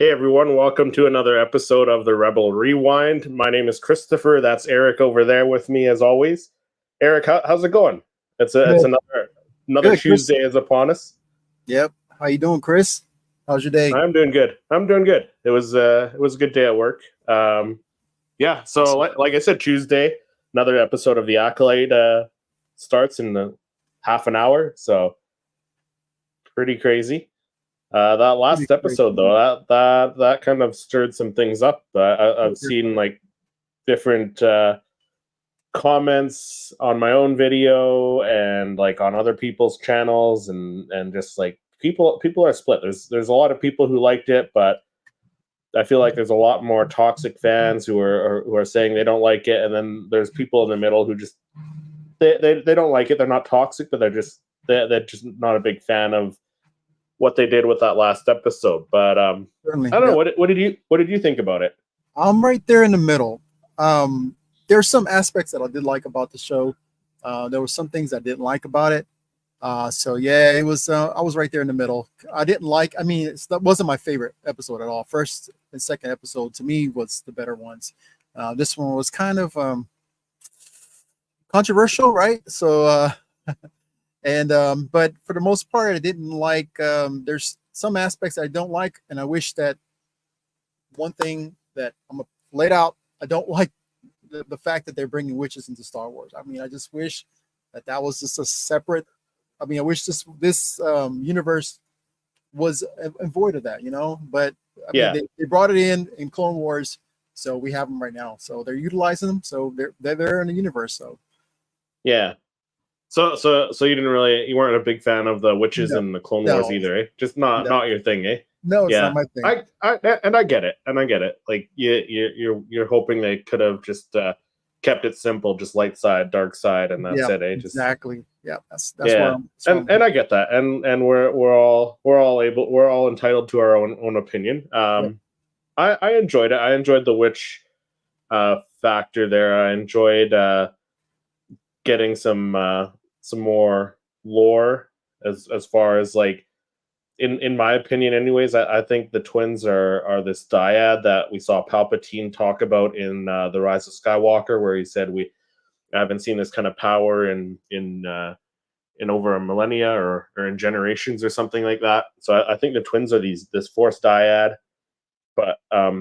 Hey everyone, welcome to another episode of the Rebel Rewind. My name is Christopher. That's Eric over there with me as always. Eric, how's it going? It's Good, another good, Chris. Tuesday is upon us. Yep. How you doing, Chris? How's your day? I'm doing good. I'm doing good. It was a good day at work. Yeah. So Awesome. like I said, Tuesday, another episode of the Acolyte starts in half an hour. So pretty crazy. That Pretty last great. episode though, that kind of stirred some things up. I've Sure. seen like different comments on my own video and like on other people's channels, and just like people are split. There's a lot of people who liked it, but I feel like there's a lot more toxic fans who are saying they don't like it, and then there's people in the middle who just they don't like it. They're not toxic, but they're just not a big fan of what they did with that last episode. But Certainly. I don't know. Yep. What did you think about it? I'm right there in the middle. There's some aspects that I did like about the show. There were some things I didn't like about it. So yeah, it was. I was right there in the middle. I didn't like. I mean, that wasn't my favorite episode at all. First and second episode to me was the better ones. This one was kind of controversial, right? So and but for the most part, I didn't like. There's some aspects I don't like, and I wish that one thing that I'm gonna lay it out. I don't like the fact that they're bringing witches into Star Wars. I mean, I just wish that was just a separate. I mean, I wish this universe was void of that, you know. But I mean, Yeah, they brought it in Clone Wars, so we have them right now. So they're utilizing them. So they're in the universe. So yeah. So you weren't a big fan of the witches no, in the Clone Wars no, either, eh? Just not no, not your thing, eh? no, it's not Yeah. my thing. I get it, and I get it. Like you're hoping they could have just kept it simple, just light side, dark side, and that's Yeah, it, eh? Just exactly. Yeah, that's where yeah. I'm. That's where And I'm and I get that, and we're all entitled to our own opinion. yep. I enjoyed it. I enjoyed the witch factor there. I enjoyed getting some more lore as far as like in my opinion anyways. I think the twins are this dyad that we saw Palpatine talk about in the Rise of Skywalker, where he said we haven't seen this kind of power in over a millennia or in generations or something like that. So I think the twins are this force dyad. But a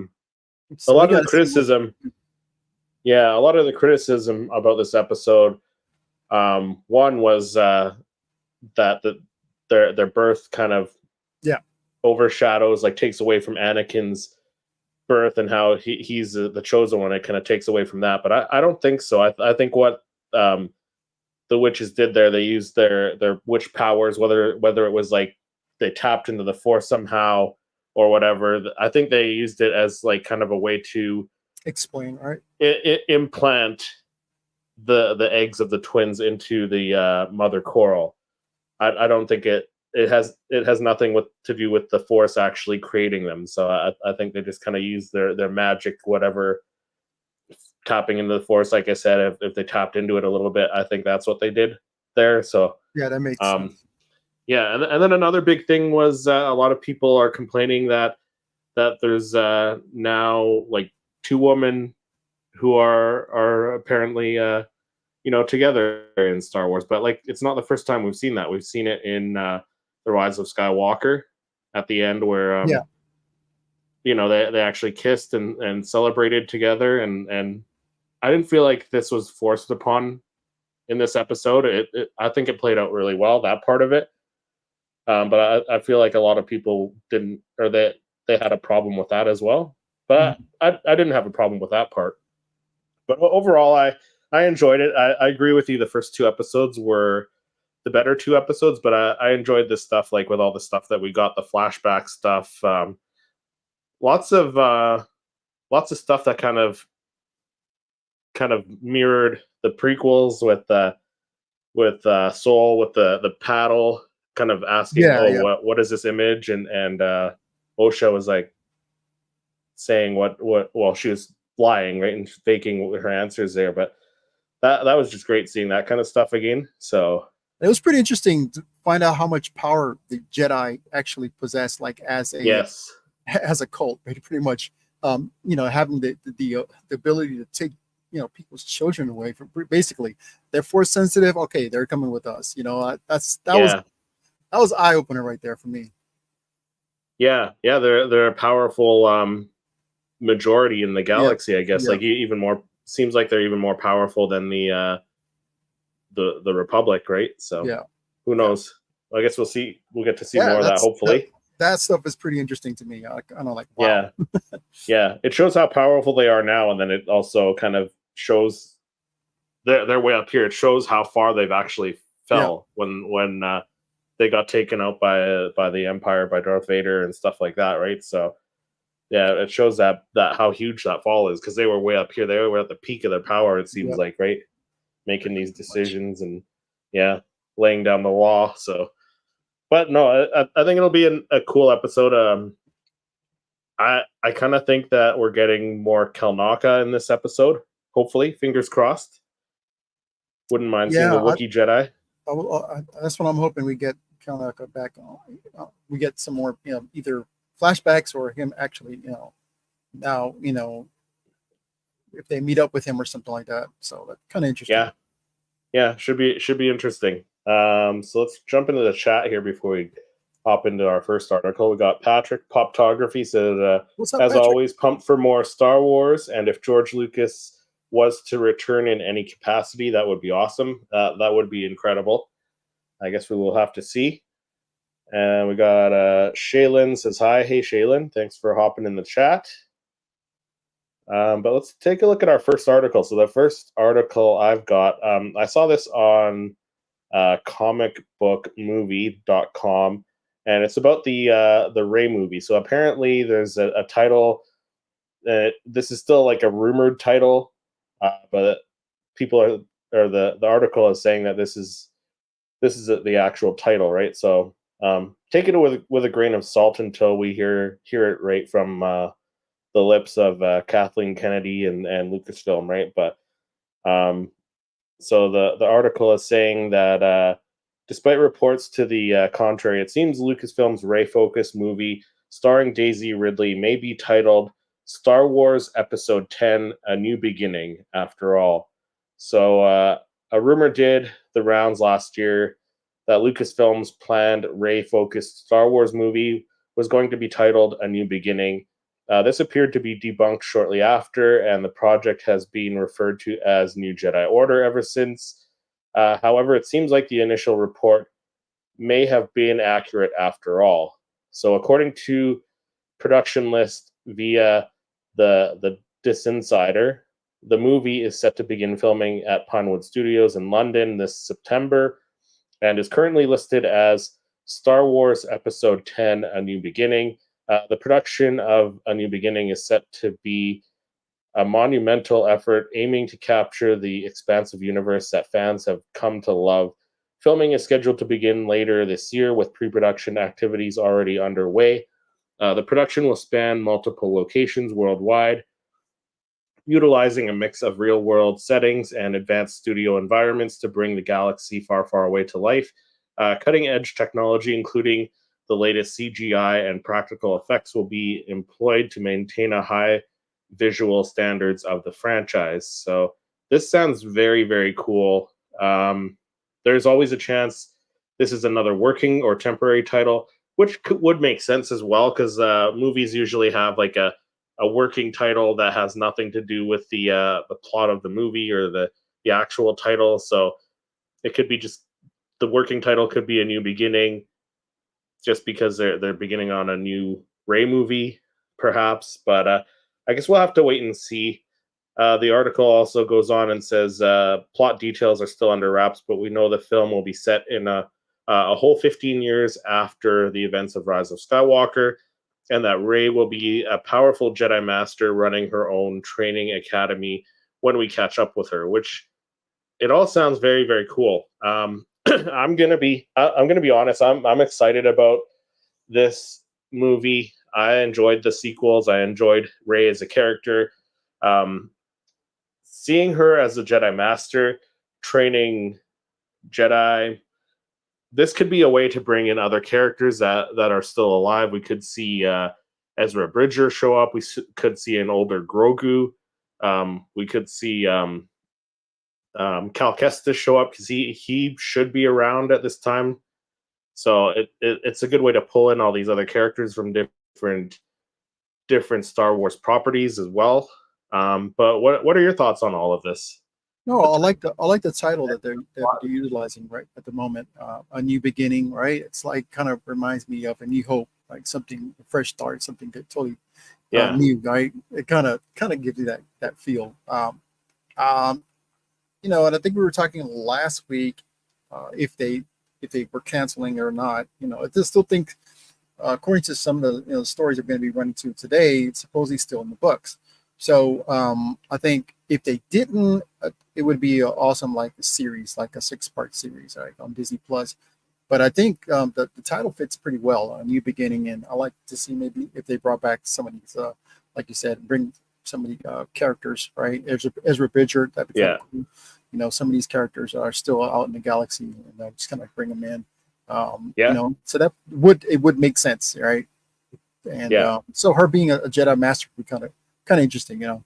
So we lot of the got to see what. criticism, yeah, a lot of the criticism about this episode, one was that their birth kind of Yeah, overshadows, like takes away from Anakin's birth and how he's the chosen one. It kind of takes away from that, but I don't think so. I think what the witches did there, they used their witch powers, whether it was like they tapped into the force somehow or whatever. I think they used it as like kind of a way to explain. All right. implant the eggs of the twins into the mother coral. I don't think it has nothing to do with the force actually creating them. So I think they just kind of use their magic, whatever, tapping into the force. Like I said, if they tapped into it a little bit, I think that's what they did there. So Yeah, that makes um, sense. yeah, and then another big thing was a lot of people are complaining that there's now like two women who are apparently together in Star Wars. But like it's not the first time we've seen that. We've seen it in the Rise of Skywalker at the end, where Yeah. they actually kissed and celebrated together, and I didn't feel like this was forced upon in this episode. I think it played out really well, that part of it. But I feel like a lot of people didn't, or they had a problem with that as well. But Mhm. I didn't have a problem with that part. But overall, I enjoyed it. I agree with you. The first two episodes were the better two episodes, but I enjoyed this stuff, like with all the stuff that we got, the flashback stuff, lots of stuff that kind of mirrored the prequels with Soul with the paddle, kind of asking, Yeah, "Oh, yeah. what is this image?" And Osha was like saying what well, she was lying, right, and faking her answers there. But that was just great seeing that kind of stuff again. So It was pretty interesting to find out how much power the Jedi actually possess, like as a yes, as a cult, right? Pretty much, having the ability to take people's children away from, basically, they're force sensitive. Okay, they're coming with us. Yeah. That was eye opener right there for me. Yeah, yeah, they're a powerful majority in the Yeah, galaxy, I guess. yeah, Like even more seems like they're even more powerful than the Republic, right? So yeah, who yeah, knows? I guess we'll see. We'll get to see yeah. more of that, hopefully. That stuff is pretty interesting to me. I don't like, wow. Yeah, yeah. It shows how powerful they are now, and then it also kind of shows they're way up here. It shows how far they've actually Yeah, fell when they got taken out by the Empire, by Darth Vader and stuff like that, right? So yeah, it shows that how huge that fall is because they were way up here. They were at the peak of their power. It seems yeah, like, right, making these pretty much. decisions and yeah, laying down the law. So, but no, I think it'll be a cool episode. I kind of think that we're getting more Kelnaka in this episode. Hopefully, fingers crossed. Wouldn't mind seeing Yeah, a Wookiee Jedi. that's what I'm hoping we get Kanaka back on. We get some more, either flashbacks or him actually, now, if they meet up with him or something like that. So that's kind of interesting. Yeah, yeah, should be interesting. So let's jump into the chat here before we hop into our first article. We got Patrick Poptography said, What's up, as Patrick? always, pumped for more Star Wars, and if George Lucas was to return in any capacity, that would be awesome. That would be incredible. I guess we will have to see. And we got Shaylin says hi. Hey, Shaylin, thanks for hopping in the chat. But let's take a look at our first article. So the first article I've got, I saw this on comicbookmovie.com, and it's about the Rey movie. So apparently there's a title. This is still like a rumored title, but people are or the article is saying that this is the actual title, right? So take it with a grain of salt until we hear it right from the lips of Kathleen Kennedy and Lucasfilm, right? But so the article is saying that despite reports to the contrary, it seems Lucasfilm's Rey-focused movie starring Daisy Ridley may be titled Star Wars Episode 10: A New Beginning. After all, so a rumor did the rounds last year that Lucasfilm's planned Rey-focused Star Wars movie was going to be titled A New Beginning. This appeared to be debunked shortly after, and the project has been referred to as New Jedi Order ever since. However, it seems like the initial report may have been accurate after all. So, according to production list via the Disinsider, the movie is set to begin filming at Pinewood Studios in London this September and is currently listed as Star Wars Episode 10: A New Beginning. The production of A New Beginning is set to be a monumental effort aiming to capture the expansive universe that fans have come to love. Filming is scheduled to begin later this year, with pre-production activities already underway. The production will span multiple locations worldwide, utilizing a mix of real-world settings and advanced studio environments to bring the galaxy far, far away to life. Cutting-edge technology, including the latest CGI and practical effects, will be employed to maintain a high visual standards of the franchise. So this sounds very, very cool. There's always a chance this is another working or temporary title, which would make sense as well, because movies usually have like a working title that has nothing to do with the plot of the movie or the actual title. So it could be just the working title could be A New Beginning, just because they're beginning on a new Rey movie, perhaps. But I guess we'll have to wait and see. The article also goes on and says plot details are still under wraps, but we know the film will be set in a whole 15 years after the events of Rise of Skywalker, and that Rey will be a powerful Jedi Master running her own training academy when we catch up with her, which it all sounds very, very cool. I'm gonna be honest. I'm excited about this movie. I enjoyed the sequels. I enjoyed Rey as a character. Um, Seeing her as a Jedi Master training Jedi, this could be a way to bring in other characters that are still alive. We could see Ezra Bridger show up. Could see an older Grogu. We could see Cal Kestis show up because he should be around at this time. So it's a good way to pull in all these other characters from different Star Wars properties as well. But what are your thoughts on all of this? No, I like the title that they're utilizing right at the moment. A new beginning, right? It's like kind of reminds me of A New Hope, like something a fresh start, something that totally Yeah, new, right? It kind of gives you that feel. Um, and I think we were talking last week if they were canceling or not. I just still think, according to some of the stories we're going to be running to today, it's supposedly still in the books. So I think if they didn't, it would be awesome, like a series, like a 6-part series, right, on Disney Plus. But I think the title fits pretty well, A New Beginning, and I like to see maybe if they brought back some of these, like you said, bring some of the characters, right? Ezra Bridger, that'd be kind yeah, of cool. Some of these characters are still out in the galaxy, and just kind of bring them in. yeah, So that would make sense, right? And yeah, so her being a Jedi Master would be kind of interesting.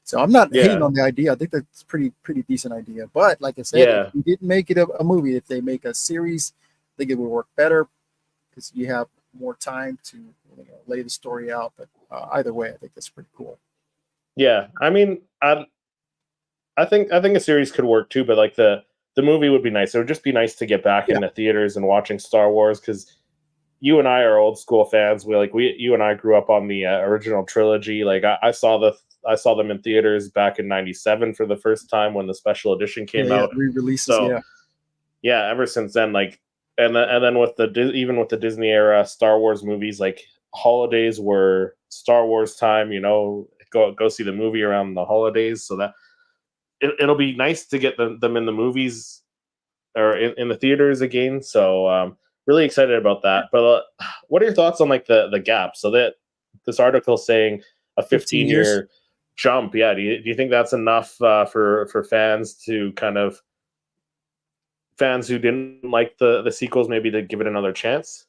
So I'm not hating yeah, on the idea. I think that's pretty decent idea. But like I said, if yeah, you didn't make it a movie, if they make a series, I think it would work better because you have more time to lay the story out. But either way, I think that's pretty cool. yeah. I mean, I think a series could work too, but like the movie would be nice. It would just be nice to get back Yeah, into theaters and watching Star Wars because you and I are old school fans. You and I grew up on the original trilogy. Like I saw them in theaters back in '97 for the first time when the special edition yeah, came yeah. out. Re-releases, So yeah, yeah, ever since then, like, and then with even with the Disney era Star Wars movies, like holidays were Star Wars time. Go see the movie around the holidays, so that it'll be nice to get them in the movies or in the theaters again. So really excited about that. But what are your thoughts on like the gap? So that this article saying a 15 15 years. year jump. Yeah, do you think that's enough for fans to kind of fans who didn't like the sequels maybe to give it another chance?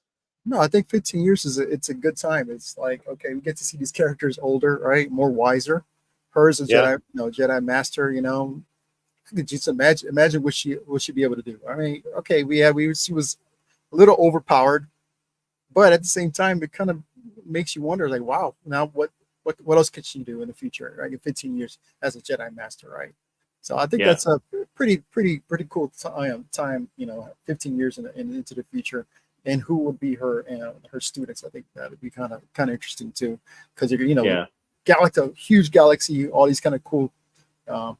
No, I think 15 years it's a good time. It's like, okay, we get to see these characters older, right? More wiser. Her as a Yeah, Jedi Master. Could just imagine what she'd be able to do. I mean, okay, she was a little overpowered, but at the same time, it kind of makes you wonder, like, wow, now what else could she do in the future, right? In 15 years as a Jedi Master, right? So I think yeah, that's a pretty cool time. 15 years into the future, and who would be her students? I think that would be kind of interesting too, because yeah, huge galaxy, all these kind of cool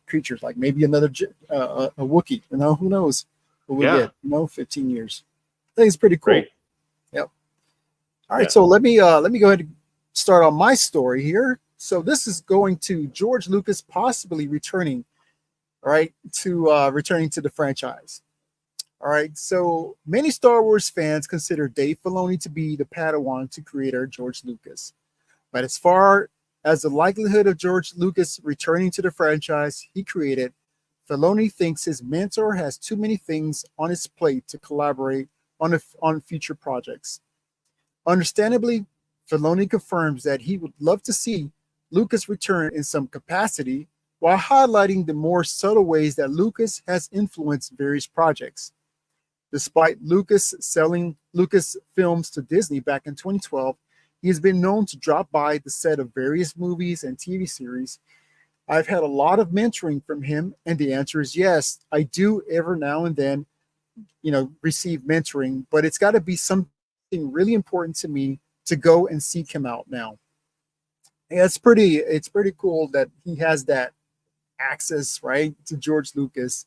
creatures, like maybe a Wookiee. Who knows what we yeah. get? 15 years. I think it's pretty cool. Great. Yep. All right, Yeah, so let me go ahead and start on my story here. So this is going to George Lucas possibly returning, all right, to returning to the franchise. All right, so many Star Wars fans consider Dave Filoni to be the Padawan to creator George Lucas. But as far as the likelihood of George Lucas returning to the franchise he created, Filoni thinks his mentor has too many things on his plate to collaborate on future projects. Understandably, Filoni confirms that he would love to see Lucas return in some capacity while highlighting the more subtle ways that Lucas has influenced various projects. Despite Lucas selling Lucas films to Disney back in 2012, he has been known to drop by the set of various movies and TV series. I've had a lot of mentoring from him, and the answer is yes. I do every now and then, receive mentoring, but it's got to be something really important to me to go and seek him out now. And it's pretty cool that he has that access, right, to George Lucas,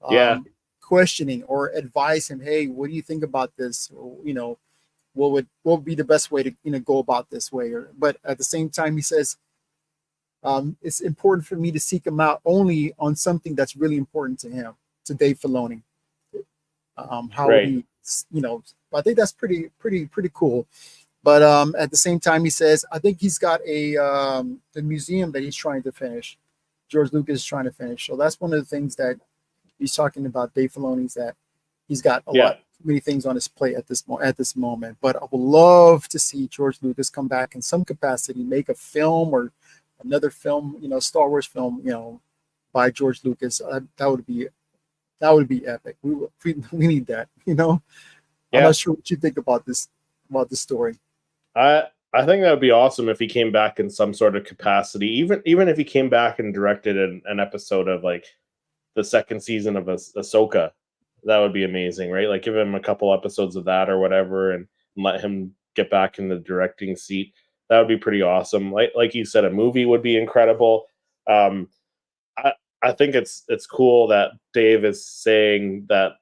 yeah, questioning or advise him, hey, what do you think about this? Or, what would be the best way to go about this way? But at the same time, he says it's important for me to seek him out only on something that's really important to him, to Dave Filoni. How right. he, I think that's pretty cool. But at the same time, he says I think he's got the museum that he's trying to finish. George Lucas is trying to finish. So that's one of the things that he's talking about Dave Filoni's, that he's got a Yeah, lot many things on his plate at this moment. But I would love to see George Lucas come back in some capacity, make a film or another film, Star Wars film, by George Lucas. That would be epic. We need that. I'm Yeah, not sure what you think about this story. I think that would be awesome if he came back in some sort of capacity. Even if he came back and directed an episode of like the second season of Ahsoka, that would be amazing, right? Like give him a couple episodes of that or whatever, and let him get back in the directing seat. That would be pretty awesome. Like you said, a movie would be incredible. Um, I I think it's cool that Dave is saying that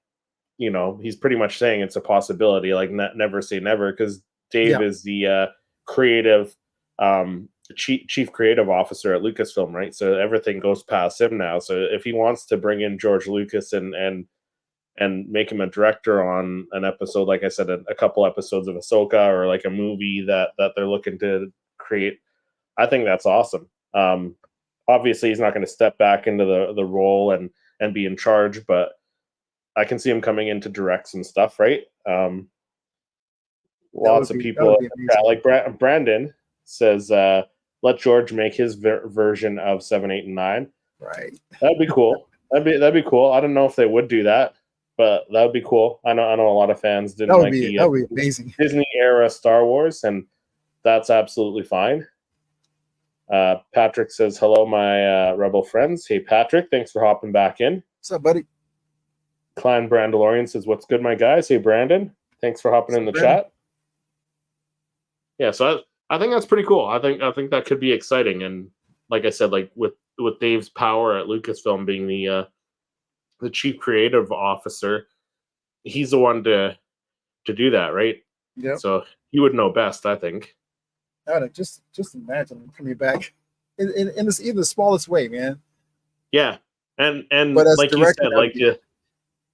he's pretty much saying it's a possibility. Like never say never, because Dave Yeah, is the creative chief creative officer at Lucasfilm, right? So everything goes past him now. So if he wants to bring in George Lucas and make him a director on an episode, like I said, a couple episodes of Ahsoka or like a movie that they're looking to create, I think that's awesome. Obviously, he's not going to step back into the role and be in charge, but I can see him coming in to direct some stuff, right? Lots of that people would in be the chat, amazing. like Brandon says, let George make his version of 7, 8, and 9. Right. That'd be cool. That'd be cool. I don't know if they would do that, but that would be cool. I know a lot of fans didn't like the That would be amazing. Disney era Star Wars, and that's absolutely fine. Patrick says, hello, my Rebel friends. Hey, Patrick, thanks for hopping back in. What's up, buddy? Clan Brandalorian says, what's good, my guys? Hey, Brandon, thanks for hopping in the Brandon? chat. Yeah, so I think that's pretty cool. I think that could be exciting. And like I said, like with Dave's power at Lucasfilm being the chief creative officer, he's the one to do that, right? Yep. So he would know best, I think. Just imagine him coming back in this even the smallest way, man. Yeah, and But as like you director, said, like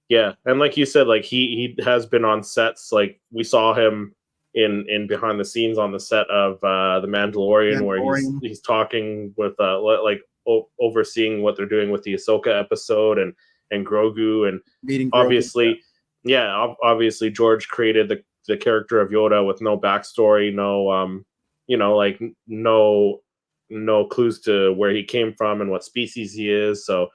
yeah, and like you said, like he has been on sets. Like we saw him in behind the scenes on the set of the Mandalorian, where he's talking with overseeing what they're doing with the Ahsoka episode and Grogu, and meeting Grogu, obviously, obviously George created the character of Yoda with no backstory, no like no clues to where he came from and what species he is. So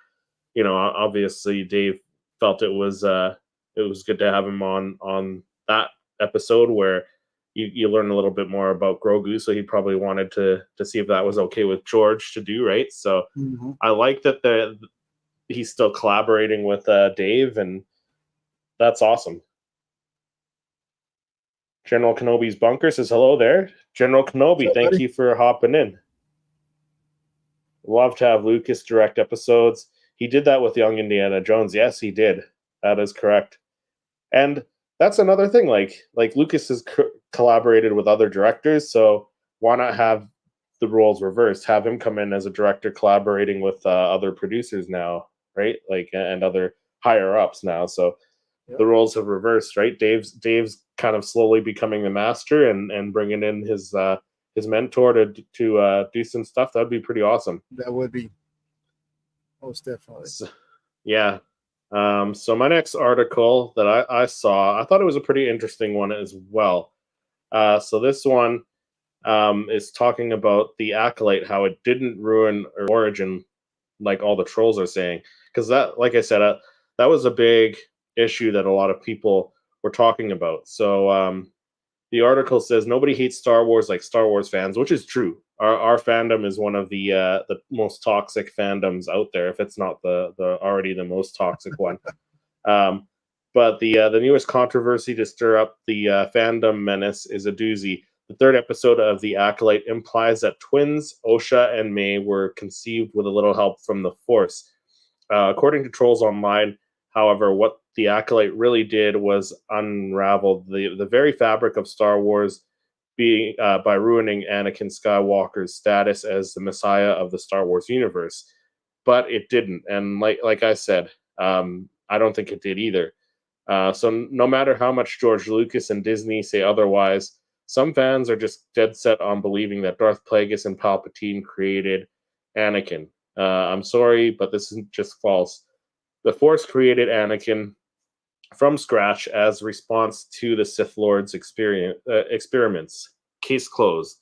obviously Dave felt it was good to have him on that episode where you learn a little bit more about Grogu. So he probably wanted to see if that was okay with George to do, right? So I like that he's still collaborating with Dave, and that's awesome. General Kenobi's bunker says hello there. General Kenobi, thank you for hopping in. Love to have Lucas direct episodes. He did that with Young Indiana Jones. Yes, he did. That is correct. And that's another thing. Like Lucas has collaborated with other directors, so why not have the roles reversed? Have him come in as a director collaborating with other producers now, right? Like and other higher ups now. So the roles have reversed, right? Dave's kind of slowly becoming the master and bringing in his mentor to do some stuff. That'd be pretty awesome. That would be most definitely. So, yeah. So my next article that I saw, I thought it was a pretty interesting one as well. So this one is talking about the Acolyte, how it didn't ruin Origin, like all the trolls are saying. Because that, like I said, that was a big issue that a lot of people were talking about. So the article says nobody hates Star Wars like Star Wars fans, which is true. Our fandom is one of the most toxic fandoms out there, if it's not the already the most toxic one. But the newest controversy to stir up the fandom menace is a doozy. The third episode of The Acolyte implies that twins Osha and May were conceived with a little help from the Force. According to trolls online, however, what The Acolyte really did was unravel the very fabric of Star Wars being by ruining Anakin Skywalker's status as the Messiah of the Star Wars universe. But it didn't, and like I said, I don't think it did either. So no matter how much George Lucas and Disney say otherwise, some fans are just dead set on believing that Darth Plagueis and Palpatine created Anakin. I'm sorry, but this is just false. The Force created Anakin. from scratch as a response to the Sith Lord's experiments. Case closed.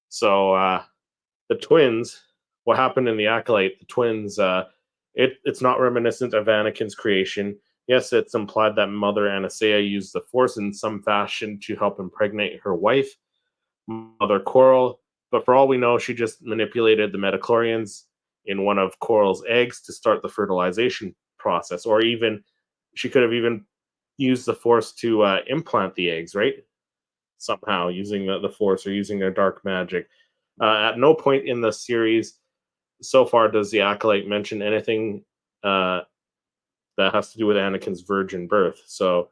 So the twins, what happened in the Acolyte, the twins, it's not reminiscent of Anakin's creation. Yes, it's implied that Mother Anastasia used the Force in some fashion to help impregnate her wife, Mother Coral, but for all we know, she just manipulated the metachlorians in one of Coral's eggs to start the fertilization process, or even she could have even used the Force to implant the eggs, right? Somehow using the Force or using their dark magic. At no point in the series so far does the Acolyte mention anything that has to do with Anakin's virgin birth. So,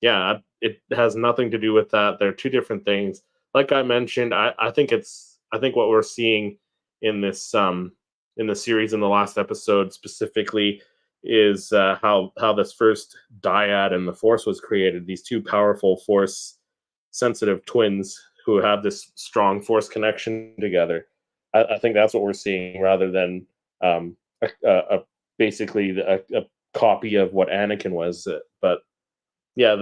yeah, it has nothing to do with that. They're two different things. Like I mentioned, I think what we're seeing in this in the series in the last episode specifically is how this first dyad in the Force was created. These two powerful Force sensitive twins who have this strong Force connection together. I think that's what we're seeing rather than basically a copy of what Anakin was. But yeah,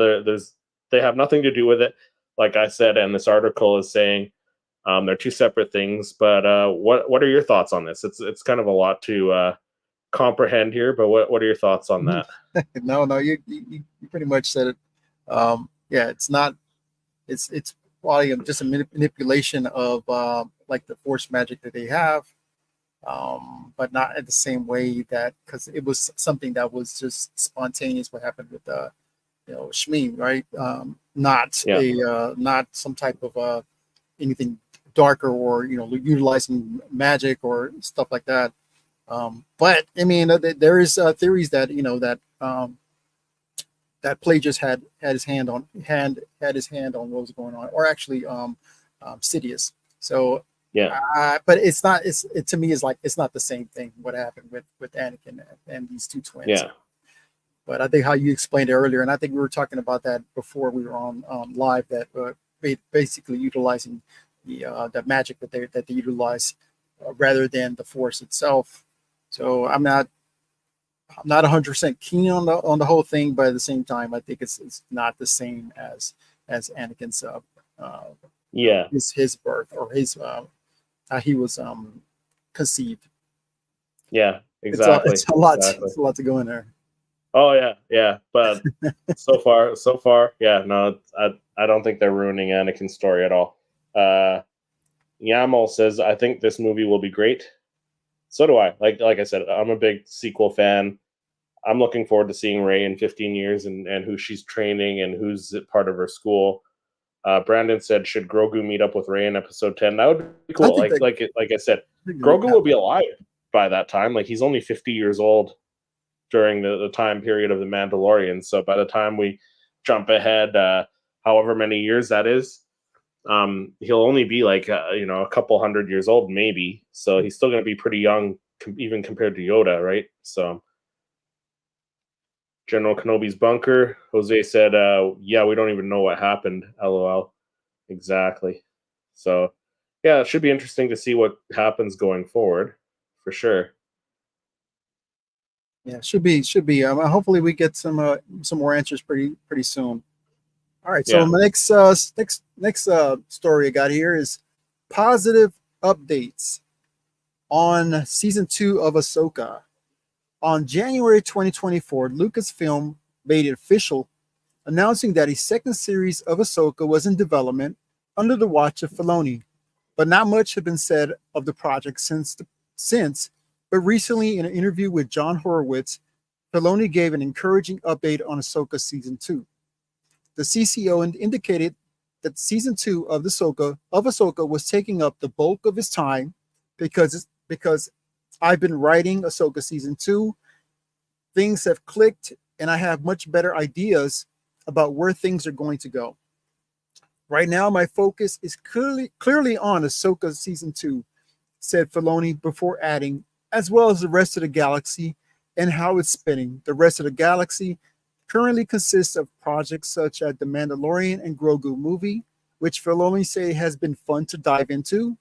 they have nothing to do with it. Like I said, and this article is saying they're two separate things. But what are your thoughts on this? It's kind of a lot to comprehend here. But what are your thoughts on that? No, you pretty much said it. Yeah, it's not. It's probably just a manipulation of like the Force magic that they have, but not in the same way that, because it was something that was just spontaneous. What happened with Shmi, right? Not Yeah. not some type of anything darker or utilizing magic or stuff like that. But I mean, there is theories that that Plagueis had his hand on what was going on, or actually Sidious. So Yeah. but it's not. To me, is like it's not the same thing. What happened with Anakin and these two twins. Yeah. But I think how you explained it earlier, and I think we were talking about that before we were on live, that basically utilizing the magic that they utilize rather than the Force itself. So I'm not 100% keen on the whole thing, but at the same time, I think it's not the same as Anakin's Yeah. his birth, or his how he was conceived. Yeah. Exactly. It's a lot. Exactly. It's a lot to go in there. Oh yeah, yeah. But so far, yeah. No, I don't think they're ruining Anakin's story at all. Yamal says, I think this movie will be great. So do I. Like I said, I'm a big sequel fan. I'm looking forward to seeing Rey in 15 years and who she's training and who's part of her school. Brandon said, should Grogu meet up with Rey in episode 10? That would be cool. Like I said, Grogu will be alive by that time. Like he's only 50 years old during the time period of the Mandalorian. So by the time we jump ahead, however many years that is, he'll only be like a couple 100 years old, maybe. So he's still going to be pretty young, even compared to Yoda, right? So General Kenobi's bunker. Jose said, "Yeah, we don't even know what happened." LOL. Exactly. So yeah, it should be interesting to see what happens going forward, for sure. Yeah, should be. Hopefully, we get some more answers pretty soon. All right. So Yeah. my next story I got here is positive updates on season 2 of Ahsoka. On January 2024, Lucasfilm made it official, announcing that a second series of Ahsoka was in development under the watch of Filoni. But not much had been said of the project since. But recently, in an interview with John Horowitz, Filoni gave an encouraging update on Ahsoka season 2. The CCO indicated that season 2 of Ahsoka was taking up the bulk of his time because I've been writing Ahsoka season 2. Things have clicked, and I have much better ideas about where things are going to go. Right now, my focus is clearly on Ahsoka season 2, said Filoni, before adding, as well as the rest of the galaxy and how it's spinning. The rest of the galaxy currently consists of projects such as the Mandalorian and Grogu movie, which Filoni say has been fun to dive into,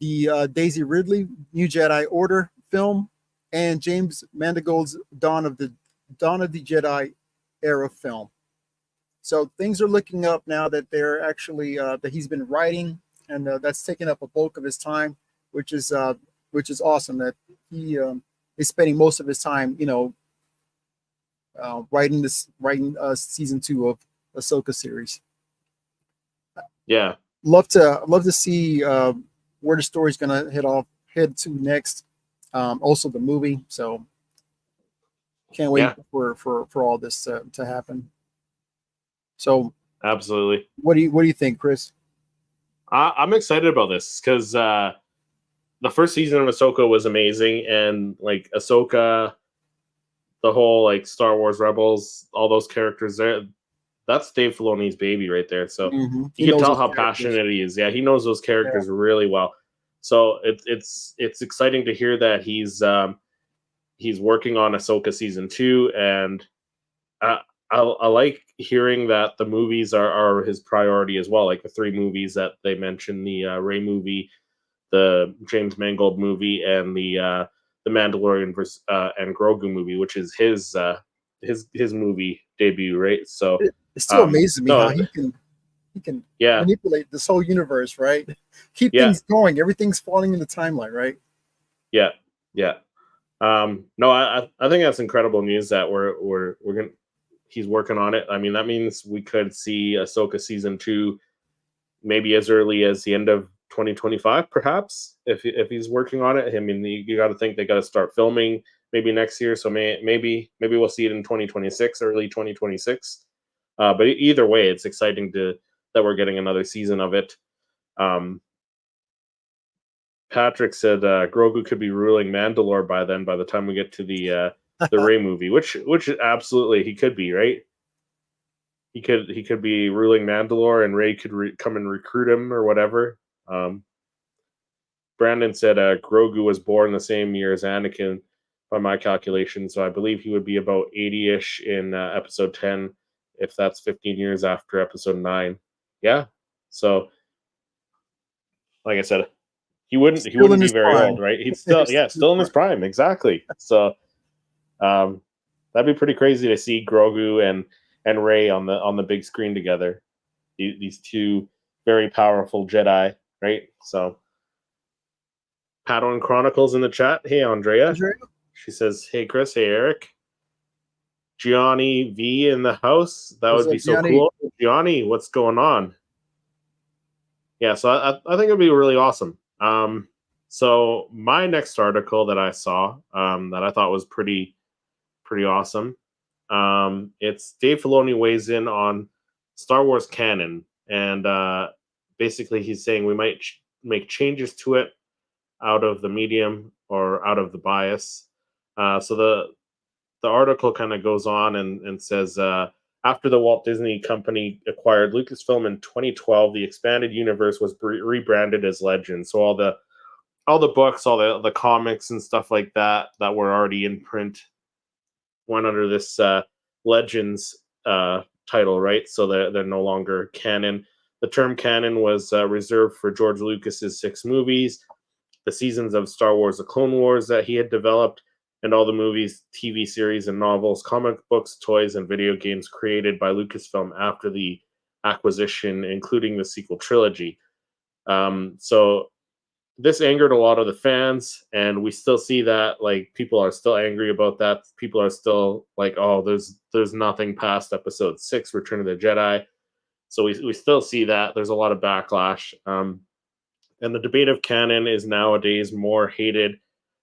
the Daisy Ridley New Jedi Order film, and James Mangold's Dawn of the Dawn of the Jedi era film. So things are looking up now that they're actually that he's been writing, and that's taken up a bulk of his time, which is awesome. That he is spending most of his time, writing season 2 of Ahsoka series. Yeah, Love to see where the story's gonna head to next. Also the movie, so can't wait yeah, for all this to happen. So absolutely. what do you think, Chris? I'm excited about this because the first season of Ahsoka was amazing, and like Ahsoka, the whole like Star Wars Rebels, all those characters there, that's Dave Filoni's baby right there. So He you can knows tell those how characters. passionate he is. Yeah, he knows those Yeah. characters really well. So it's exciting to hear that he's working on Ahsoka season 2, and I, I like hearing that the movies are his priority as well. Like the 3 movies that they mentioned: the Rey movie, the James Mangold movie, and the Mandalorian and Grogu movie, which is his movie debut, right? So, It still amazes me how no, he can yeah, manipulate this whole universe, right? Keep yeah, things going. Everything's falling in the timeline, right? yeah, yeah. No, I think that's incredible news that we're gonna he's working on it. I mean, that means we could see Ahsoka season 2 maybe as early as the end of 2025, perhaps, if he's working on it. I mean, you got to think they got to start filming maybe next year, so maybe we'll see it in 2026, early 2026. But either way, it's exciting that we're getting another season of it. Um, Patrick said Grogu could be ruling Mandalore by then, by the time we get to the Rey movie, which absolutely he could be, right? He could be ruling Mandalore, and Ray could come and recruit him or whatever. Um, Brandon said Grogu was born the same year as Anakin, by my calculation, so I believe he would be about 80-ish in Episode 10, if that's 15 years after Episode 9. Yeah, so like I said, he wouldn't he Still in wouldn't be his very prime. old, right? He'd still Still yeah in his still in his prime. prime, exactly. So um, that'd be pretty crazy to see Grogu and Ray on the big screen together. These two very powerful Jedi, right? So Padawan Chronicles in the chat. Hey, Andrea. Andrea? She says, "Hey, Chris. Hey, Eric. Gianni V in the house. That Was would be so Gianni? cool. Gianni, what's going on?" Yeah, so I think it'd be really awesome. So my next article that I saw, that I thought was pretty awesome. It's Dave Filoni weighs in on Star Wars canon, and basically he's saying we might make changes to it out of the medium or out of the bias. So the article kind of goes on and says after the Walt Disney Company acquired Lucasfilm in 2012, the expanded universe was rebranded as Legends. So all the books, all the comics and stuff like that were already in print went under this Legends title, right? So they're no longer canon. The term canon was reserved for George Lucas's 6 movies, the seasons of Star Wars: The Clone Wars that he had developed, and all the movies, TV series, and novels, comic books, toys, and video games created by Lucasfilm after the acquisition, including the sequel trilogy. So this angered a lot of the fans, and we still see that like people are still angry about that. People are still like, oh, there's nothing past Episode 6, Return of the Jedi. So we still see that there's a lot of backlash. And the debate of canon is nowadays more heated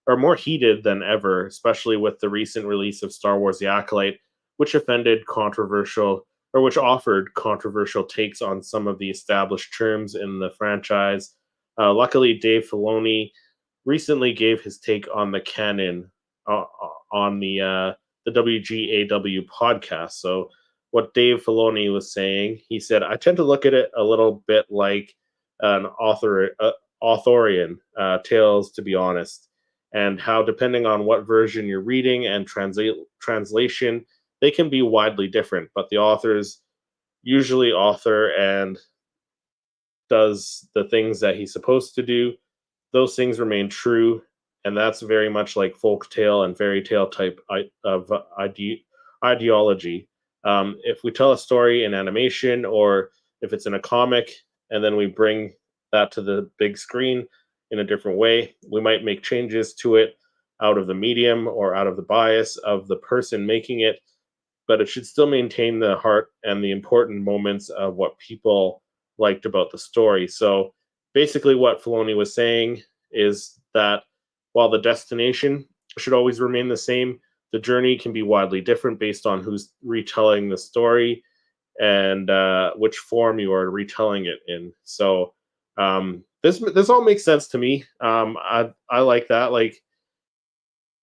than ever, especially with the recent release of Star Wars: The Acolyte, which which offered controversial takes on some of the established terms in the franchise. Luckily, Dave Filoni recently gave his take on the canon on the WGAW podcast. So, what Dave Filoni was saying, he said, "I tend to look at it a little bit like an authorian tales, to be honest, and how depending on what version you're reading and translation, they can be widely different. But the authors usually author and does the things that he's supposed to do. Those things remain true, and that's very much like folk tale and fairy tale type of idea." ideology. If we tell a story in animation, or if it's in a comic, and then we bring that to the big screen in a different way, we might make changes to it out of the medium or out of the bias of the person making it, but it should still maintain the heart and the important moments of what people liked about the story. So basically, what Filoni was saying is that while the destination should always remain the same, the journey can be widely different based on who's retelling the story and which form you are retelling it in. So this all makes sense to me. I like that. Like,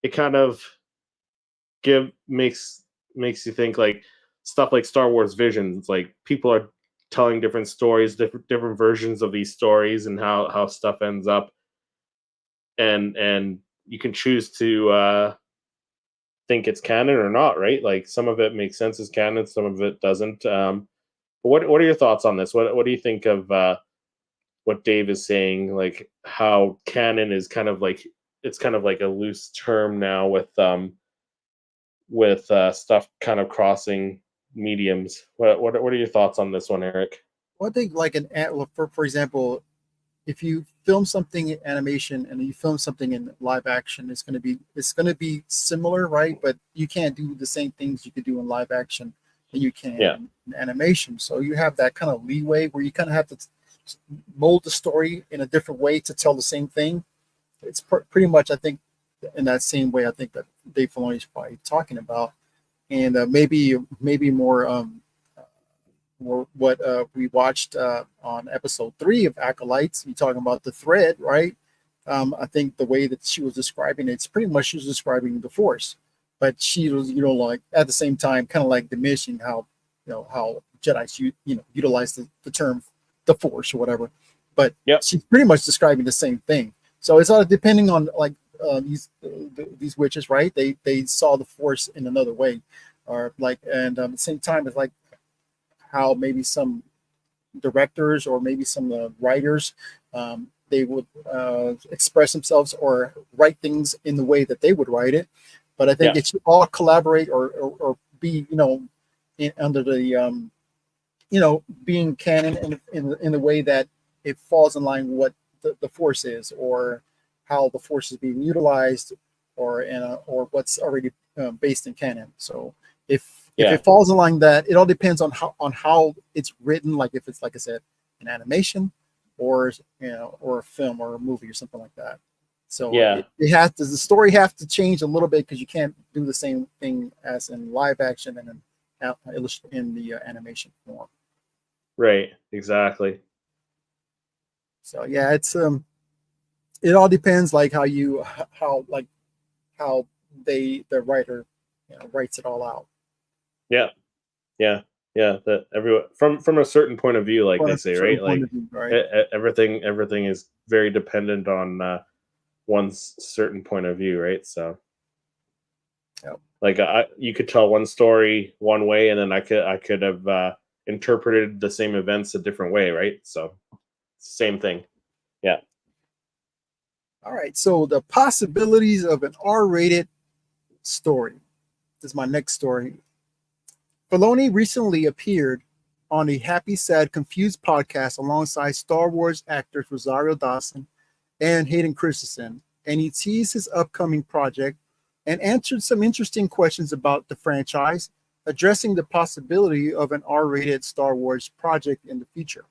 it kind of give makes you think, like, stuff like Star Wars Visions. Like, people are telling different stories, different versions of these stories, and how stuff ends up, and you can choose to think it's canon or not, right? Like, some of it makes sense as canon, some of it doesn't. But what are your thoughts on this? What do you think of what Dave is saying? Like, how canon is kind of like, it's kind of like a loose term now with stuff kind of crossing mediums. What are your thoughts on this one, Eric? Well, I think like for example, if you film something in animation and you film something in live action, it's gonna be similar, right? But you can't do the same things you could do in live action that you can Yeah, in animation. So you have that kind of leeway where you kind of have to mold the story in a different way to tell the same thing. It's pretty much, I think, in that same way. I think that Dave Filoni is probably talking about, and maybe more what we watched on episode 3 of Acolytes. You talking about the thread, right? I think the way that she was describing it, it's pretty much she was describing the Force, but she was, like at the same time, kind of like diminishing how, how Jedi's utilize the term the Force or whatever. But yep, she's pretty much describing the same thing. So it's all depending on like these witches, right? They saw the Force in another way, or like, and at the same time, it's like how maybe some directors or maybe some writers, they would express themselves or write things in the way that they would write it. But I think yeah, it should all collaborate or be, under the being canon in the way that it falls in line with what the Force is, or how the Force is being utilized, or what's already based in canon. So if yeah, it falls along that, it all depends on how it's written. Like if it's, like I said, an animation, or or a film or a movie or something like that. So yeah. it has to, the story have to change a little bit, because you can't do the same thing as in live action and in the animation form. Right, exactly. So yeah, it's it all depends, like how you how like how the writer writes it all out. Yeah, yeah, yeah. That everyone, from a certain point of view, like From they a say, certain right? point Like, of view, right? everything is very dependent on one's certain point of view, right? So, Yep. like, you could tell one story one way, and then I could have interpreted the same events a different way, right? So, same thing. Yeah, All right. So the possibilities of an R-rated story. This is my next story. Filoni recently appeared on a Happy, Sad, Confused podcast alongside Star Wars actors Rosario Dawson and Hayden Christensen, and he teased his upcoming project and answered some interesting questions about the franchise, addressing the possibility of an R-rated Star Wars project in the future.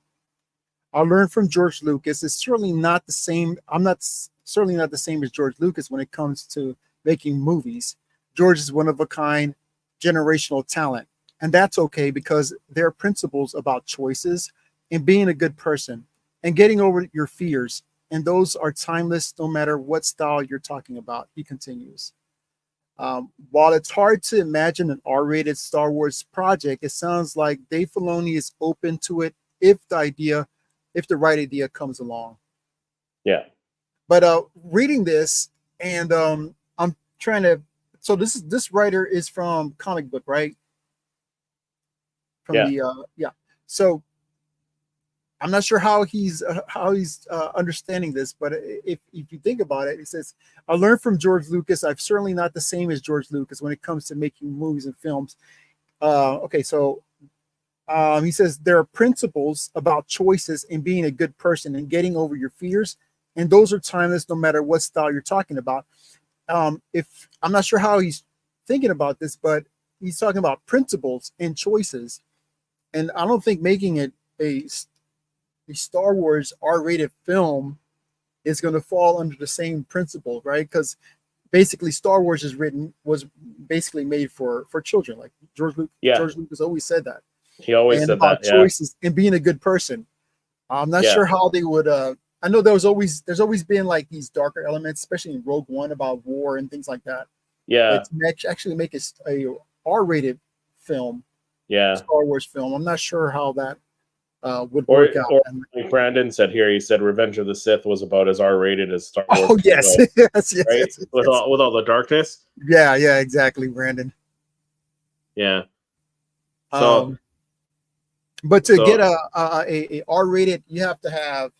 I learned from George Lucas. It's certainly not the same. I'm not certainly not the same as George Lucas when it comes to making movies. George is one of a kind, generational talent, and that's okay, because there are principles about choices and being a good person and getting over your fears, and those are timeless no matter what style you're talking about. He continues. While it's hard to imagine an R-rated Star Wars project, it sounds like Dave Filoni is open to it if the right idea comes along. yeah, But reading this, and I'm trying to. So this writer is from comic book, right? From yeah, the yeah. So I'm not sure how he's understanding this, but if you think about it, he says, "I learned from George Lucas. I'm certainly not the same as George Lucas when it comes to making movies and films." Okay, so he says there are principles about choices and being a good person and getting over your fears, and those are timeless no matter what style you're talking about. If I'm not sure how he's thinking about this, but he's talking about principles and choices, and I don't think making it a Star Wars R-rated film is going to fall under the same principle, right? Because basically, Star Wars was basically made for children. Like Yeah, George Lucas always said that, he always and said that. about Yeah, choices and being a good person. I'm not yeah, sure how they would. I know there's always been like these darker elements, especially in Rogue One about war and things like that. yeah, But to actually make a R-rated film, yeah. Star Wars film, I'm not sure how that would Or work out. or And, like Brandon said here, he said Revenge of the Sith was about as R-rated as Star Wars oh can yes, go, yes, yes, right? yes, yes. With all the darkness. Yeah, yeah, exactly, Brandon. Yeah. So Um, but to get so a R-rated, you have to have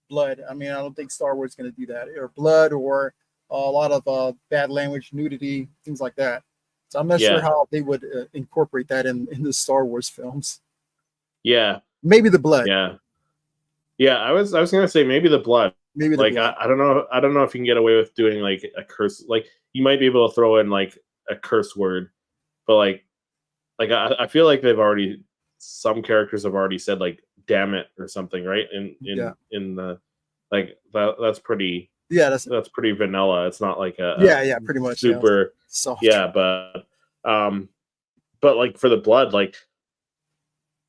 blood. I mean, I don't think Star Wars is going to do that, or blood, or a lot of bad language, nudity, things like that. So I'm not sure yeah, how they would incorporate that in the Star Wars films. yeah, Maybe the blood. yeah, yeah. I was gonna say maybe the blood. Maybe the Like blood. I don't know. I don't know if you can get away with doing like a curse. Like you might be able to throw in like a curse word, but like I feel like they've already some characters have already said like damn it or something, right? Yeah, In the like yeah, that's pretty vanilla. It's not like yeah, a yeah, pretty much. Yeah, super soft. yeah, um but like for the blood, like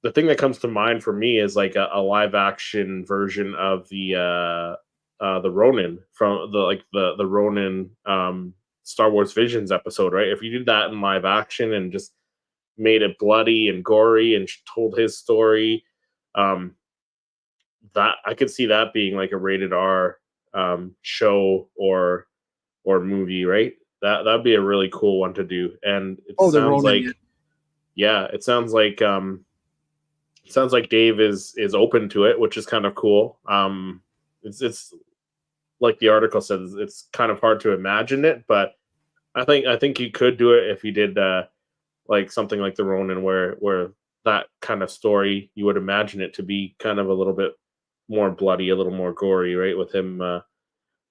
the thing that comes to mind for me is like a live action version of the Ronin from the Ronin Star Wars Visions episode, right? If you did that in live action and just made it bloody and gory and told his story, um, that I could see that being like a rated R show or movie, right? That'd be a really cool one to do. And it Oh, the sounds Ronin. like Yeah, yeah, it sounds like Dave is open to it, which is kind of cool. It's like the article says, it's kind of hard to imagine it, but I think you could do it if you did like something like the Ronin, where that kind of story you would imagine it to be kind of a little bit more bloody, a little more gory, right? With him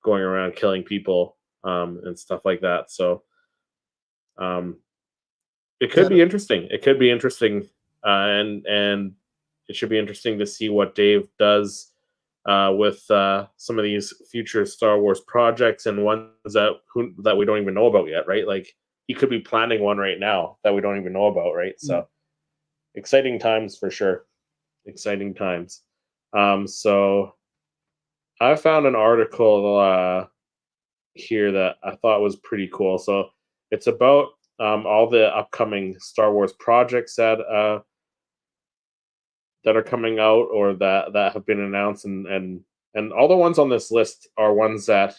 going around killing people and stuff like that. So um, it yeah, could be interesting. It could be interesting, and it should be interesting to see what Dave does with some of these future Star Wars projects and ones that we don't even know about yet, right? Like he could be planning one right now that we don't even know about, right? mm, So exciting times for sure. Exciting times. So I found an article here that I thought was pretty cool. So it's about all the upcoming Star Wars projects that are coming out or that have been announced, and all the ones on this list are ones that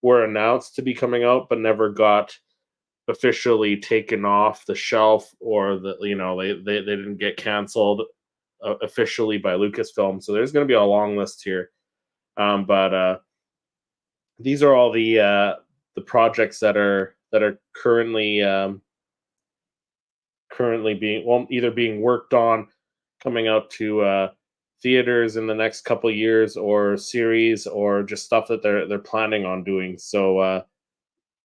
were announced to be coming out but never got officially taken off the shelf, or they didn't get canceled officially by Lucasfilm. So there's going to be a long list here. But these are all the projects that are currently being, well, either being worked on, coming out to theaters in the next couple years, or series, or just stuff that they're planning on doing. So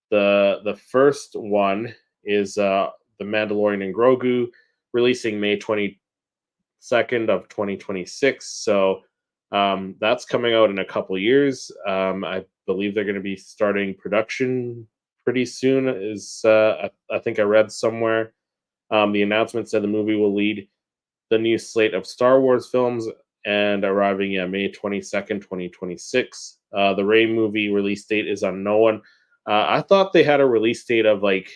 the first one is the Mandalorian and Grogu, releasing May 22nd of 2026. So that's coming out in a couple years. I believe they're going to be starting production pretty soon. I think I read somewhere. The announcement said the movie will lead the new slate of Star Wars films and arriving at May 22nd, 2026. The Rey movie release date is unknown. I thought they had a release date of like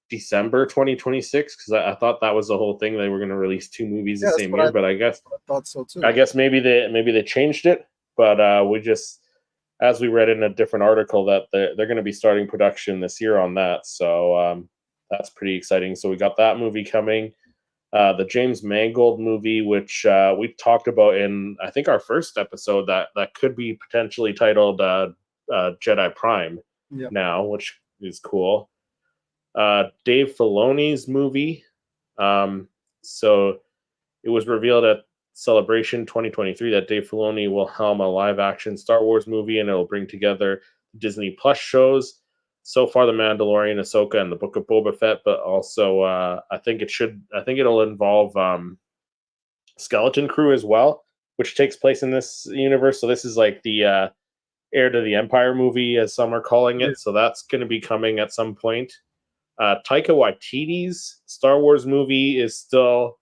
December 2026 because I thought that was the whole thing. They were going to release two movies the yeah, that's same year, but I thought so I too. guess maybe they changed it. But we just, as we read in a different article, that they're going to be starting production this year on that. So that's pretty exciting. So we got that movie coming. The James Mangold movie, which we talked about in I think our first episode, that could be potentially titled Jedi Prime Yeah. now, which is cool. Dave Filoni's movie. So it was revealed at Celebration 2023 that Dave Filoni will helm a live-action Star Wars movie, and it'll bring together Disney Plus shows. So far, The Mandalorian, Ahsoka, and the Book of Boba Fett, but also I think it'll involve Skeleton Crew as well, which takes place in this universe. So this is like the Heir to the Empire movie, as some are calling it. Yeah. So that's going to be coming at some point. Taika Waititi's Star Wars movie is still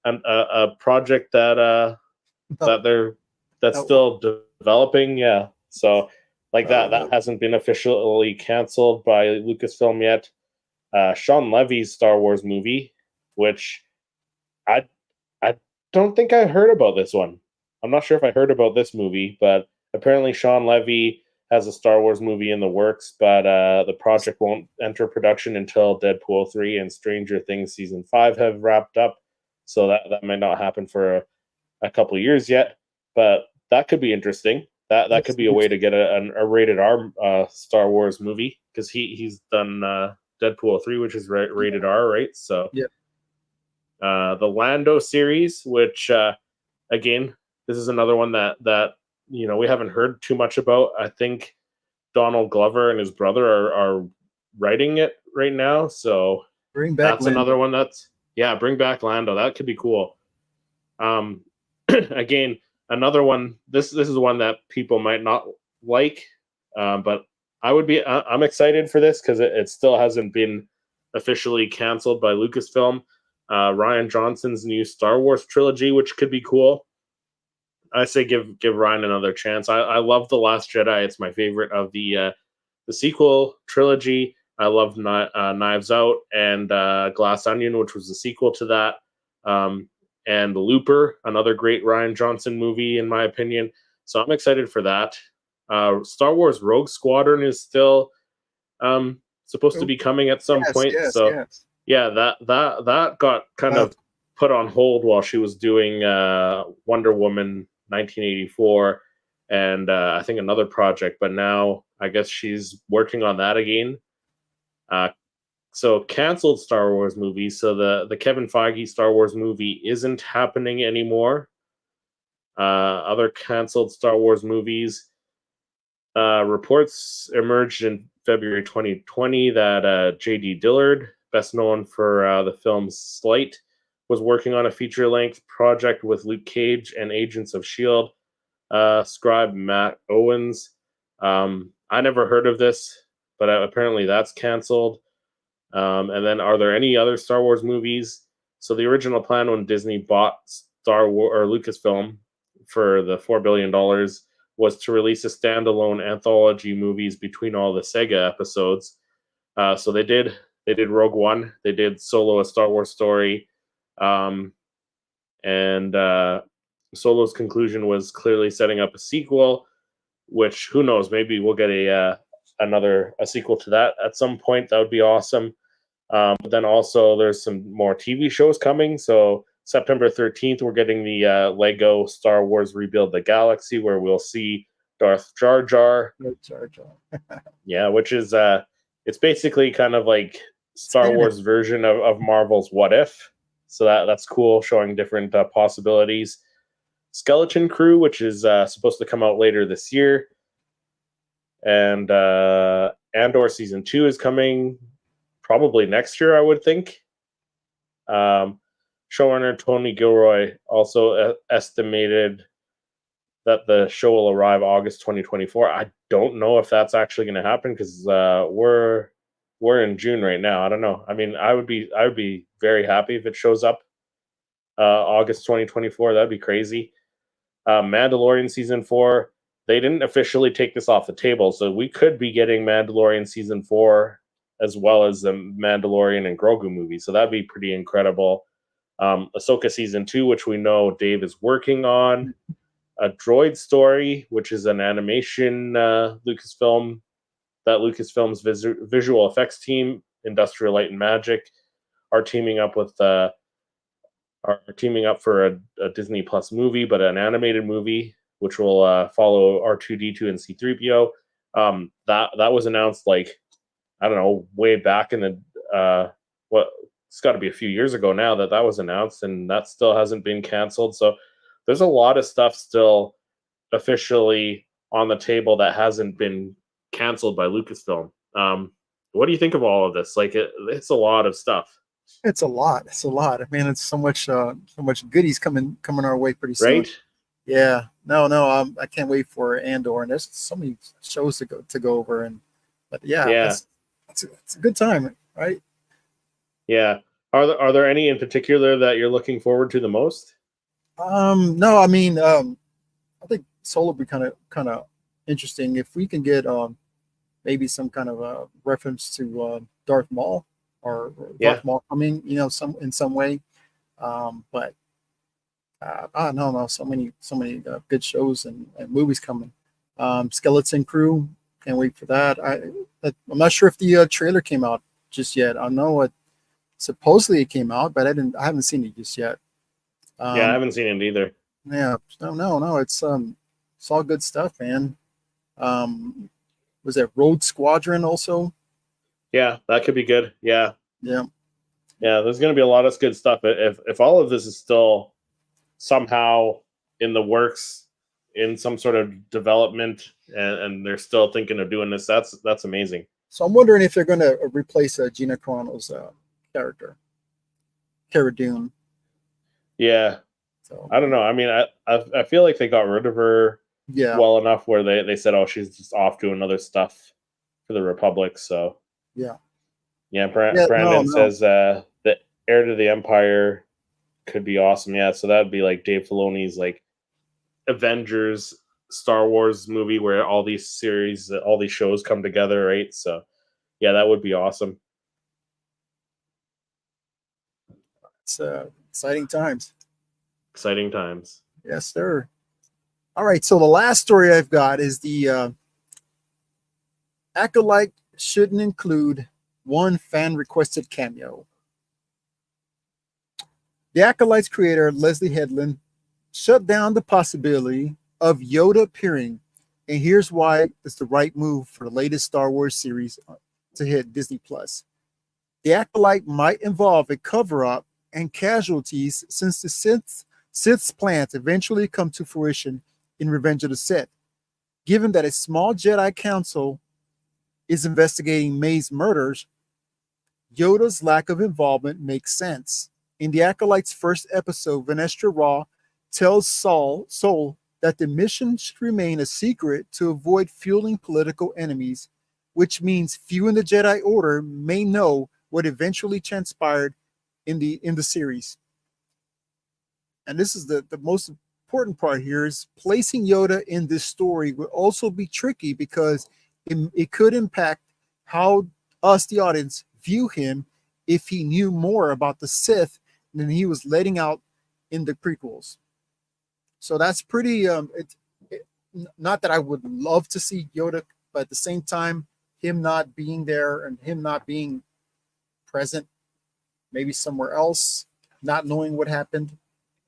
a project that's still developing. Yeah, so like that hasn't been officially canceled by Lucasfilm yet. Sean Levy's Star Wars movie, which I I don't think I heard about this one. I'm not sure if I heard about this movie, but apparently Sean Levy has a Star Wars movie in the works, but the project won't enter production until Deadpool 3 and Stranger Things Season 5 have wrapped up. So that might not happen for a couple of years yet, but that could be interesting. That could be a way to get a rated R Star Wars movie, because he's done Deadpool 3, which is rated R, right? So yeah. The Lando series, which again, this is another one that we haven't heard too much about. I think Donald Glover and his brother are writing it right now, so Bring back that's Lando. another one bring back Lando. That could be cool. Again, another one. This is one that people might not like, but I'm excited for this because it still hasn't been officially canceled by Lucasfilm. Ryan Johnson's new Star Wars trilogy, which could be cool. I say give Ryan another chance. I love The Last Jedi. It's my favorite of the sequel trilogy. I love Knives Out and Glass Onion, which was the sequel to that. And Looper, another great Ryan Johnson movie, in my opinion. So I'm excited for that. Star Wars Rogue Squadron is still supposed to be coming at some point. Yes. Yeah, that got kind of put on hold while she was doing Wonder Woman 1984 and I think another project, but now I guess she's working on that again. So canceled Star Wars movies. So the Kevin Feige Star Wars movie isn't happening anymore. Other canceled Star Wars movies. Reports emerged in February 2020 that J.D. Dillard, best known for the film Slight, was working on a feature-length project with Luke Cage and Agents of S.H.I.E.L.D. Scribe Matt Owens. I never heard of this, but apparently that's canceled. And then, are there any other Star Wars movies? So the original plan when Disney bought Star Wars or Lucasfilm for the $4 billion was to release a standalone anthology movies between all the Sega episodes. So they did Rogue One, they did Solo: A Star Wars Story, and Solo's conclusion was clearly setting up a sequel, which who knows, maybe we'll get a sequel to that at some point. That would be awesome. But then also there's some more TV shows coming. So September 13th, we're getting the Lego Star Wars Rebuild the Galaxy, where we'll see Darth Jar Jar. Yeah, which is it's basically kind of like Star Wars version of Marvel's What If. So that's cool, showing different possibilities. Skeleton Crew, which is supposed to come out later this year. And Andor Season 2 is coming probably next year, I would think. Showrunner Tony Gilroy also estimated that the show will arrive August 2024. I don't know if that's actually going to happen because we're in June right now. I don't know. I mean, I would be very happy if it shows up August 2024. That'd be crazy. Mandalorian Season 4, they didn't officially take this off the table, so we could be getting Mandalorian Season 4 as well as the Mandalorian and Grogu movie, so that'd be pretty incredible. Ahsoka Season 2, which we know Dave is working on. A Droid Story, which is an animation Lucasfilm's visual effects team, Industrial Light and Magic, are teaming up with are teaming up for a Disney Plus movie, but an animated movie, which will follow R2D2 and C3PO. That was announced like I don't know, way back in the what it's got to be a few years ago now that was announced, and that still hasn't been canceled. So there's a lot of stuff still officially on the table that hasn't been canceled by Lucasfilm. What do you think of all of this? Like, it's a lot of stuff, It's a lot. It's a lot. I mean, it's so much goodies coming our way pretty soon. right? Yeah. No, no. I can't wait for Andor, and there's so many shows to go over. And but yeah, Yeah, it's a good time, right? yeah. Are there any in particular that you're looking forward to the most? No, I mean, I think Solo would be kind of interesting if we can get maybe some kind of a reference to Darth Maul or Yeah, Darth Maul coming, some in some way. But I don't know, so many good shows and movies coming. Skeleton Crew, can't wait for that. I'm not sure if the trailer came out just yet. I know it supposedly it came out, but I haven't seen it just yet. yeah. I Um, haven't seen it either. yeah, no, it's all good stuff, man. Um, was that Road Squadron also? Yeah, that could be good. Yeah, Yeah, yeah. There's going to be a lot of good stuff. If all of this is still somehow in the works, in some sort of development, and they're still thinking of doing this, that's amazing. so I'm wondering if they're going to replace Gina Carano's character, Cara Dune. Yeah, So I don't know. I mean, I feel like they got rid of her yeah, well enough where they said, oh, she's just off doing other stuff for the Republic. So yeah, yeah, yeah. No, Brandon no. says the heir to the Empire could be awesome. Yeah, so that'd be like Dave Filoni's like Avengers Star Wars movie where all these series, all these shows come together, right? So yeah, that would be awesome. It's exciting times. Exciting times. Yes, sir. All right. So the last story I've got is the Acolyte shouldn't include one fan requested cameo. The Acolyte's creator, Leslie Headland, shut down the possibility of Yoda appearing, and here's why it's the right move for the latest Star Wars series to hit Disney Plus. The Acolyte might involve a cover-up and casualties since the Sith's plans eventually come to fruition in Revenge of the Sith. Given that a small Jedi council is investigating May's murders, Yoda's lack of involvement makes sense. In the Acolyte's first episode, Venestra Raw tells Soul that the mission should remain a secret to avoid fueling political enemies, which means few in the Jedi Order may know what eventually transpired in the series. And this is the most important part here is placing Yoda in this story would also be tricky because it could impact how us, the audience, view him if he knew more about the Sith than he was letting out in the prequels. So that's pretty. Not that I would love to see Yoda, but at the same time, him not being there and him not being present, maybe somewhere else, not knowing what happened,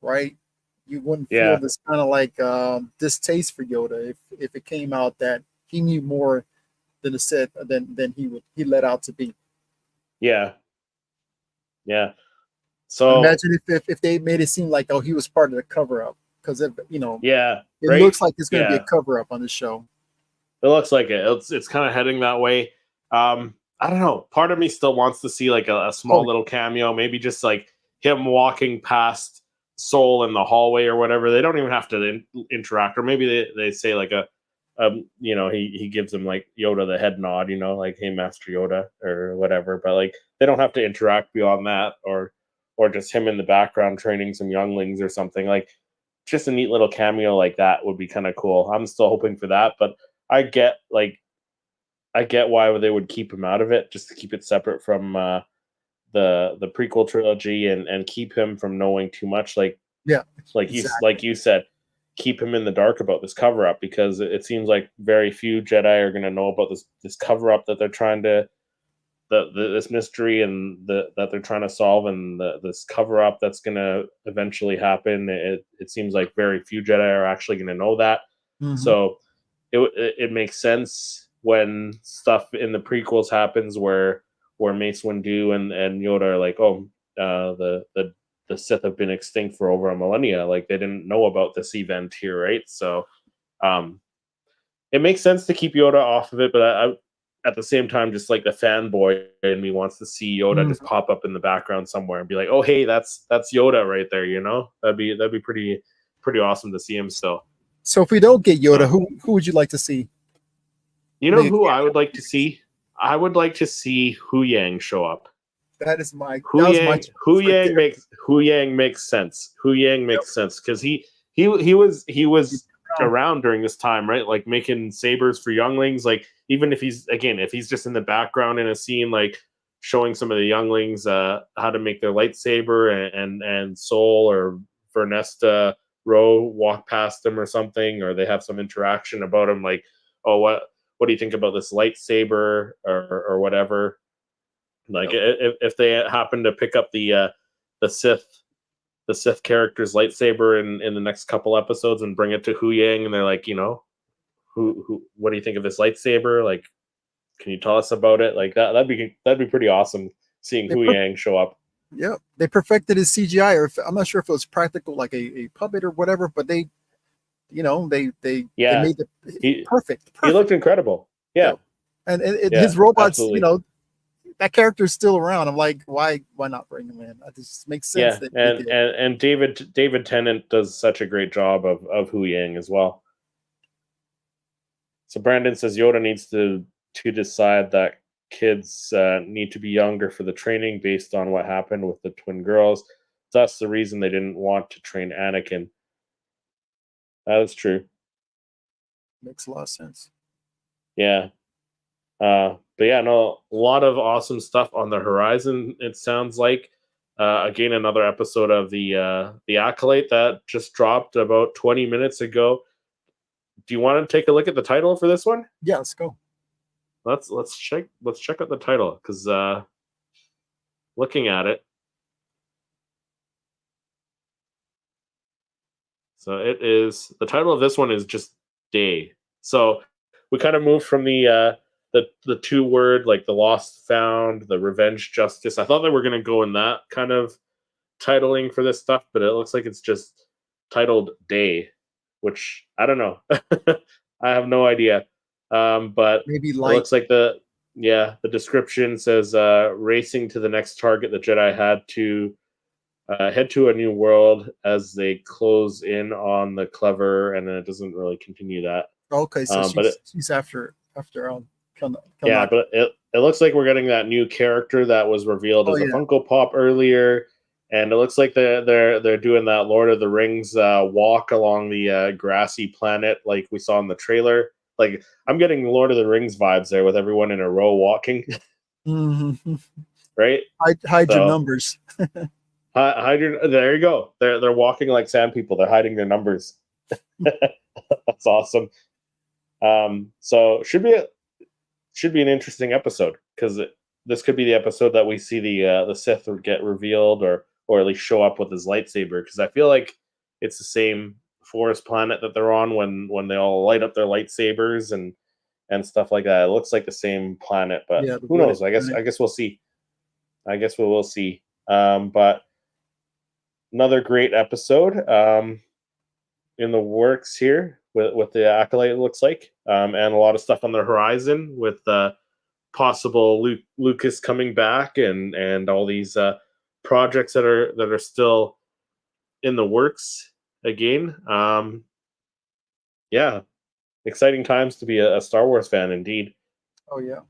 right? You wouldn't feel Yeah, this kind of like distaste for Yoda if it came out that he knew more than the Sith than he let out to be. yeah, yeah. And So imagine if they made it seem like, oh, he was part of the cover up, because yeah, it right. looks like it's going to be a Yeah, cover up on the show. it looks like it. It's kind of heading that way. I don't know. Part of me still wants to see like a Oh small little cameo, maybe just like him walking past Soul in the hallway or whatever. They don't even have to interact, or maybe they say like he gives him like Yoda the head nod, like hey Master Yoda or whatever. But like they don't have to interact beyond that, or just him in the background training some younglings or something. Like just a neat little cameo like that would be kind of cool. I'm still hoping for that, but I get like I get why they would keep him out of it, just to keep it separate from the prequel trilogy and keep him from knowing too much. yeah, Like exactly. you said, keep him in the dark about this cover up because it seems like very few Jedi are going to know about this cover up that this mystery and that they're trying to solve, and this cover up that's going to eventually happen. It seems like very few Jedi are actually going to know that. Hmm. So it makes sense when stuff in the prequels happens where Mace Windu and Yoda are like, oh, the Sith have been extinct for over a millennia. Like they didn't know about this event here, right? So um, it makes sense to keep Yoda off of it, but at the same time, just like the fanboy in me wants to see Yoda just pop up in the background somewhere and be like, "Oh, hey, that's Yoda right there." You know, that'd be pretty awesome to see him still. So if we don't get Yoda, Um, who would you like to see? you know who I would like to see? I would like to see Hu Yang show up. That was my choice right there. Hu Yang makes sense. Hu Yang makes sense because he was around during this time, right? Like making sabers for younglings. Like even if he's just in the background in a scene, like showing some of the younglings how to make their lightsaber, and Soul or Vernesta Rowe walk past them or something, or they have some interaction about him, like, oh, what do you think about this lightsaber or whatever. Like if they happen to pick up the Sith character's lightsaber in the next couple episodes and bring it to Hu Yang, and they're like, who what do you think of this lightsaber? Like, can you tell us about it? Like that'd be pretty awesome seeing Hu Yang show up. Yeah, they perfected his CGI, or I'm not sure if it was practical, like a puppet or whatever, but they made it perfect. He looked incredible. Yeah, and his robots, absolutely. That character's still around. I'm like, why not bring him in? It just makes sense. Yeah, and David Tennant does such a great job of Hu Yang as well. So Brandon says Yoda needs to decide that kids need to be younger for the training based on what happened with the twin girls. That's the reason they didn't want to train Anakin. That is true. Makes a lot of sense. Yeah. But yeah, no, a lot of awesome stuff on the horizon. It sounds like again another episode of the Acolyte that just dropped about 20 minutes ago. Do you want to take a look at the title for this one? Yeah, let's go. Let's check out the title, because looking at it, so the title of this one is just Day. So we kind of moved from the two word, like the lost found, the revenge justice. I thought they were going to go in that kind of titling for this stuff, but it looks like it's just titled Day, which I don't know. I have no idea. But maybe it looks like the description says racing to the next target, the Jedi had to head to a new world as they close in on the clever, and then it doesn't really continue that. Okay, so she's after yeah, but it looks like we're getting that new character that was revealed as a Funko Pop earlier, and it looks like they're doing that Lord of the Rings walk along the grassy planet like we saw in the trailer. Like I'm getting Lord of the Rings vibes there with everyone in a row walking. Mm-hmm. Right? Hide your numbers. Hide your. There you go. They're walking like sand people. They're hiding their numbers. That's awesome. So should be an interesting episode, because this could be the episode that we see the Sith get revealed, or at least show up with his lightsaber, because I feel like it's the same forest planet that they're on when they all light up their lightsabers and stuff like that. It looks like the same planet, but who knows? I guess we'll see. I guess we will see. But another great episode in the works here with the Acolyte, it looks like, and a lot of stuff on the horizon with possible Lucas coming back and all these projects that are still in the works again. Yeah, exciting times to be a Star Wars fan, indeed. Oh yeah.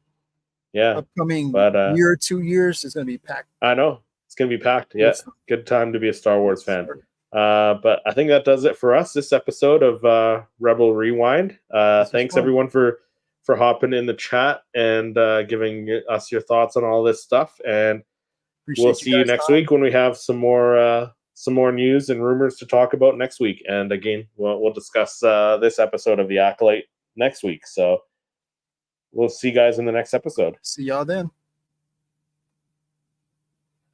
Yeah. Upcoming year, 2 years is going to be packed. I know. It's going to be packed. Yeah. Good time to be a Star Wars fan. But I think that does it for us this episode of Rebel Rewind. Thanks everyone for hopping in the chat and giving us your thoughts on all this stuff. And we'll see you next week when we have some more news and rumors to talk about next week. And again, we'll discuss this episode of The Acolyte next week. So we'll see you guys in the next episode. See y'all then.